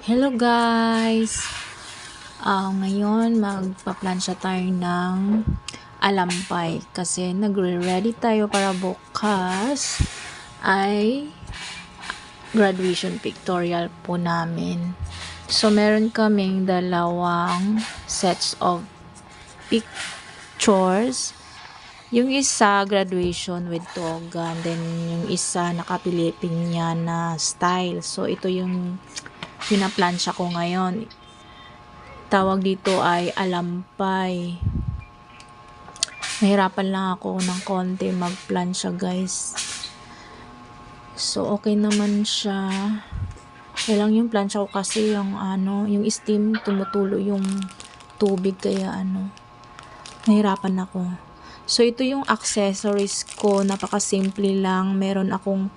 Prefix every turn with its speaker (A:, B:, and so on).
A: Hello guys! Ngayon magpa-plansya tayo ng alampay kasi nagre-ready tayo para bukas ay graduation pictorial po namin. So meron kaming dalawang sets of pictures. Yung isa graduation with toga, then yung isa naka-Pilipiniana style. So ito yung pinaplansya ko ngayon. Tawag dito ay alampay. Nahirapan lang ako ng konti magplansya guys. So okay naman siya. Kaya lang yung plansya ko kasi yung yung steam tumutulo yung tubig kaya nahirapan ako. So ito yung accessories ko, napaka-simple lang. Meron akong